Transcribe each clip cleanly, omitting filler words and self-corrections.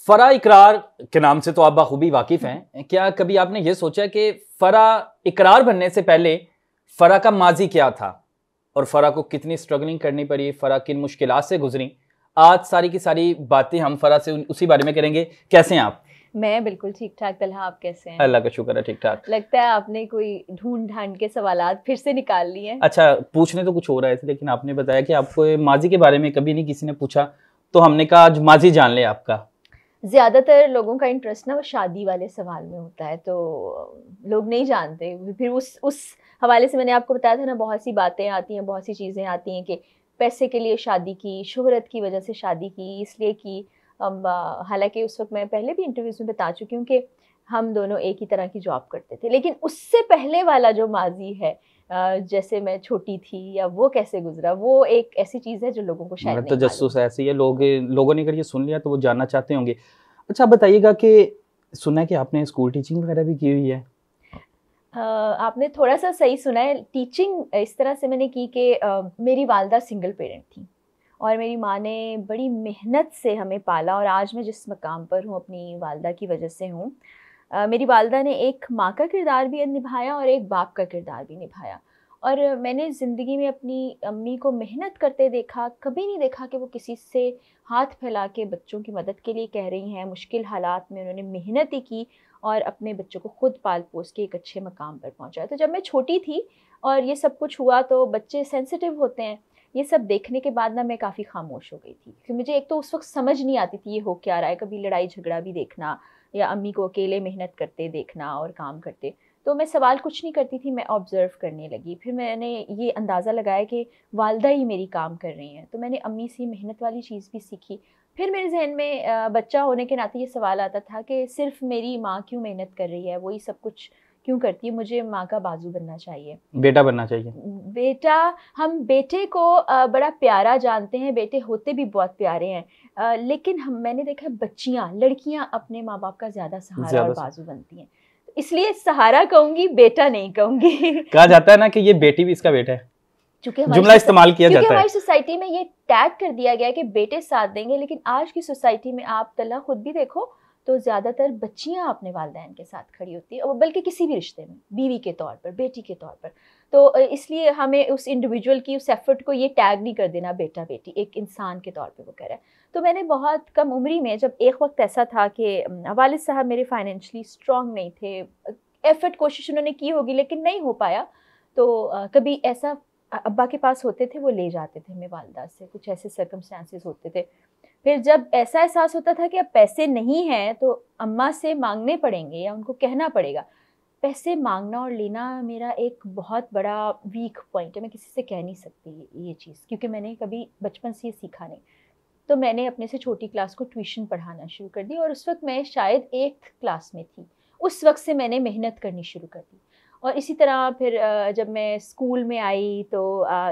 फरा इकरार के नाम से तो आप बाखूबी वाकिफ हैं। क्या कभी आपने ये सोचा कि फरा इकरार बनने से पहले फरा का माजी क्या था और फरा को कितनी स्ट्रगलिंग करनी पड़ी, फरा किन मुश्किलात से गुजरी? आज सारी की सारी बातें हम फरा से उसी बारे में करेंगे। कैसे हैं आप? मैं बिल्कुल ठीक ठाक। तलहा, आप कैसे हैं? अल्लाह का शुक्र है, ठीक ठाक। लगता है आपने कोई ढूंढ ढांड के सवालात फिर से निकाल लिए हैं। अच्छा, पूछने तो कुछ हो रहे थे लेकिन आपने बताया कि आपको माजी के बारे में कभी नहीं किसी ने पूछा, तो हमने कहा आज माजी जान ले आपका। ज़्यादातर लोगों का इंटरेस्ट ना वो शादी वाले सवाल में होता है, तो लोग नहीं जानते। फिर उस हवाले से मैंने आपको बताया था ना, बहुत सी बातें आती हैं, बहुत सी चीज़ें आती हैं कि पैसे के लिए शादी की, शोहरत की वजह से शादी की, इसलिए की। हालांकि उस वक्त मैं पहले भी इंटरव्यूज़ में बता चुकी हूँ कि हम दोनों एक ही तरह की जॉब करते थे। लेकिन उससे पहले वाला जो माजी है, जैसे मैं छोटी थी या वो कैसे गुजरा, वो एक ऐसी चीज़ है जो लोगों को शायद नहीं मालूम। तजस्सुस ऐसी है, लोगों ने अगर ये सुन लिया तो वो जानना चाहते होंगे। अच्छा बताइएगा कि सुना है कि आपने स्कूल टीचिंग वगैरह भी की हुई है। आपने थोड़ा सा सही सुना है। टीचिंग इस तरह से मैंने की कि मेरी वालदा सिंगल पेरेंट थी और मेरी माँ ने बड़ी मेहनत से हमें पाला, और आज मैं जिस मकाम पर हूँ अपनी वालदा की वजह से हूँ। मेरी वालदा ने एक माँ का किरदार भी निभाया और एक बाप का किरदार भी निभाया। और मैंने ज़िंदगी में अपनी अम्मी को मेहनत करते देखा, कभी नहीं देखा कि वो किसी से हाथ फैला के बच्चों की मदद के लिए कह रही हैं। मुश्किल हालात में उन्होंने मेहनत ही की और अपने बच्चों को खुद पाल पोस के एक अच्छे मकाम पर पहुंचाया। तो जब मैं छोटी थी और ये सब कुछ हुआ, तो बच्चे सेंसिटिव होते हैं। ये सब देखने के बाद ना मैं काफ़ी खामोश हो गई थी, क्योंकि मुझे एक तो उस वक्त समझ नहीं आती थी ये हो क्या रहा है। कभी लड़ाई झगड़ा भी देखना या अम्मी को अकेले मेहनत करते देखना और काम करते, तो मैं सवाल कुछ नहीं करती थी, मैं ऑब्ज़र्व करने लगी। फिर मैंने ये अंदाज़ा लगाया कि वालदा ही मेरी काम कर रही हैं, तो मैंने अम्मी से मेहनत वाली चीज़ भी सीखी। फिर मेरे जहन में बच्चा होने के नाते ये सवाल आता था कि सिर्फ मेरी माँ क्यों मेहनत कर रही है, वही सब कुछ क्यों करती है, मुझे माँ का बाजू बनना चाहिए, बेटा बनना चाहिए। बेटा। हम बेटे को बड़ा प्यारा जानते हैं, बेटे होते भी बहुत प्यारे हैं, लेकिन मैंने देखा है बच्चियाँ, लड़कियाँ अपने माँ बाप का ज़्यादा सहारा और बाजू बनती हैं। तो इसलिए सहारा कहूँगी, बेटा नहीं कहूँगी। कहा जाता है ना कि ये बेटी भी इसका बेटा है, जुमला इस्तेमाल किया जाता है। हमारी सोसाइटी में ये टैग कर दिया गया है कि बेटे साथ देंगे, लेकिन आज की सोसाइटी में आप तल्ला खुद भी देखो तो ज़्यादातर बच्चियां अपने वालिदैन के साथ खड़ी होती है, बल्कि किसी भी रिश्ते में, बीवी के तौर पर, बेटी के तौर पर। तो इसलिए हमें उस इंडिविजुअल की उस एफर्ट को ये टैग नहीं कर देना बेटा बेटी, एक इंसान के तौर पे वो कह रहा है। तो मैंने बहुत कम उम्री में, जब एक वक्त ऐसा था कि वालिद साहब मेरे फाइनेंशली स्ट्रॉन्ग नहीं थे, एफर्ट कोशिश उन्होंने की होगी लेकिन नहीं हो पाया, तो कभी ऐसा अब्बा के पास होते थे, वो ले जाते थे हमें वालदा से, कुछ ऐसे सर्कमस्टांसेस होते थे। फिर जब ऐसा एहसास होता था कि अब पैसे नहीं हैं तो अम्मा से मांगने पड़ेंगे या उनको कहना पड़ेगा। पैसे मांगना और लेना मेरा एक बहुत बड़ा वीक पॉइंट है, मैं किसी से कह नहीं सकती ये चीज़, क्योंकि मैंने कभी बचपन से ये सीखा नहीं। तो मैंने अपने से छोटी क्लास को ट्यूशन पढ़ाना शुरू कर दी, और उस वक्त मैं शायद 8th क्लास में थी। उस वक्त से मैंने मेहनत करनी शुरू कर दी। और इसी तरह फिर जब मैं स्कूल में आई तो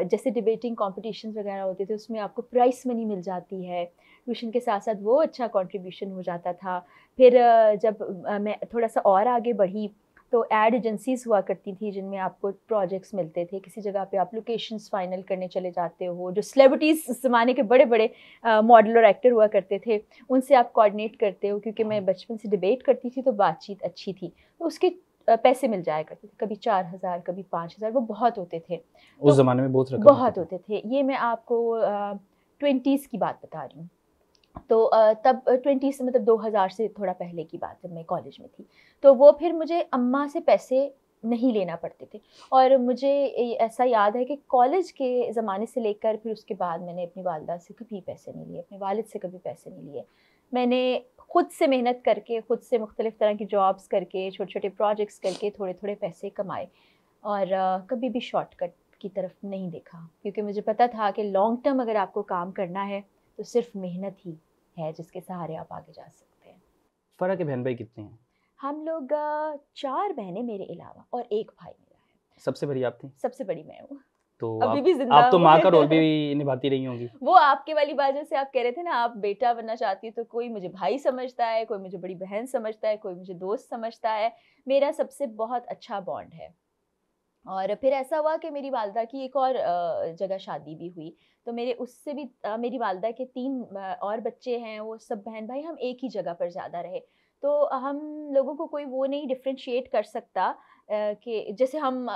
जैसे डिबेटिंग कॉम्पिटिशन्स वगैरह होते थे, उसमें आपको प्राइस मनी मिल जाती है, ट्यूशन के साथ साथ वो अच्छा कंट्रीब्यूशन हो जाता था। फिर जब मैं थोड़ा सा और आगे बढ़ी तो एड एजेंसीज़ हुआ करती थी, जिनमें आपको प्रोजेक्ट्स मिलते थे। किसी जगह पे आप लोकेशंस फाइनल करने चले जाते हो, जो सेलिब्रिटीज़ उस ज़माने के बड़े बड़े मॉडल और एक्टर हुआ करते थे, उनसे आप कोऑर्डिनेट करते हो। क्योंकि मैं बचपन से डिबेट करती थी तो बातचीत अच्छी थी, तो उसके पैसे मिल जाया करते थे, कभी 4000, कभी 5000, वो बहुत होते थे उस ज़माने में, बहुत होते थे। ये मैं आपको 20s की बात बता रही हूँ। तो तब 20 से मतलब 2000 से थोड़ा पहले की बात, जब मैं कॉलेज में थी। तो वो फिर मुझे अम्मा से पैसे नहीं लेना पड़ते थे। और मुझे ऐसा याद है कि कॉलेज के ज़माने से लेकर फिर उसके बाद मैंने अपनी वालिदा से कभी पैसे नहीं लिए, अपने वालिद से कभी पैसे नहीं लिए। मैंने खुद से मेहनत करके, खुद से मुख्तलिफ़ तरह की जॉब्स करके, छोटे छोटे प्रोजेक्ट्स करके थोड़े थोड़े पैसे कमाए, और कभी भी शॉर्टकट की तरफ नहीं देखा, क्योंकि मुझे पता था कि लॉन्ग टर्म अगर आपको काम करना है तो सिर्फ मेहनत ही है जिसके सहारे आप आगे जा सकते हैं। फरा के बहन भाई कितने हैं? हम लोग 4 बहनें मेरे अलावा, और एक भाई मेरा है। सबसे बड़ी आप थी? सबसे बड़ी मैं हूँ। तो अभी भी जिंदा आप तो हूँ। माँ का रोल भी निभाती रही होंगी। वो आपके वाली बात, जैसे आप कह रहे थे ना, आप बेटा बनना चाहती है, तो कोई मुझे भाई समझता है, कोई मुझे बड़ी बहन समझता है, कोई मुझे दोस्त समझता है। मेरा सबसे बहुत अच्छा बॉन्ड है। और फिर ऐसा हुआ कि मेरी वालदा की एक और जगह शादी भी हुई, तो मेरे उससे भी मेरी वालदा के 3 और बच्चे हैं, वो सब बहन भाई हम एक ही जगह पर ज़्यादा रहे। तो हम लोगों को कोई वो नहीं डिफ़रेंशिएट कर सकता कि जैसे हम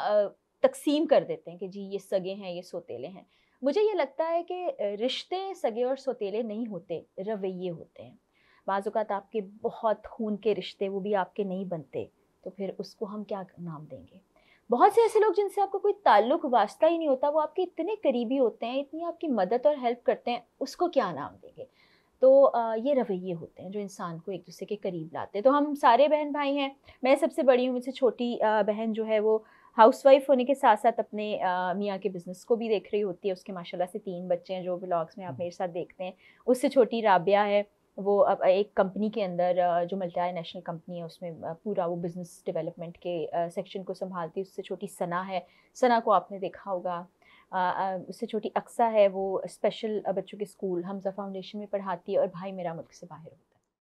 तक़सीम कर देते हैं कि जी ये सगे हैं, ये सौतेले हैं। मुझे ये लगता है कि रिश्ते सगे और सौतेले नहीं होते, रवैये होते हैं। बाज़ औक़ात आपके बहुत खून के रिश्ते वो भी आपके नहीं बनते, तो फिर उसको हम क्या नाम देंगे? बहुत से ऐसे लोग जिनसे आपका कोई ताल्लुक वास्ता ही नहीं होता, वो आपके इतने करीबी होते हैं, इतनी आपकी मदद और हेल्प करते हैं, उसको क्या नाम देंगे? तो ये रवैये होते हैं जो इंसान को एक-दूसरे के करीब लाते हैं। तो हम सारे बहन-भाई हैं, मैं सबसे बड़ी हूँ, मुझसे छोटी बहन जो है वो हाउसवाइफ़ होने के साथ-साथ अपने मियाँ के बिज़नेस को भी देख रही होती है। उसके माशाल्लाह से 3 बच्चे हैं जो व्लॉग्स में आप मेरे साथ देखते हैं। उससे छोटी राबिया है, वो अब एक कंपनी के अंदर जो मल्टीनेशनल कंपनी है उसमें पूरा वो बिज़नेस डेवलपमेंट के सेक्शन को सँभालती है। उससे छोटी सना है, सना को आपने देखा होगा। उससे छोटी अक्सा है, वो स्पेशल बच्चों के स्कूल हमज़ा फाउंडेशन में पढ़ाती है और भाई मेरा मुल्क से बाहर होता है।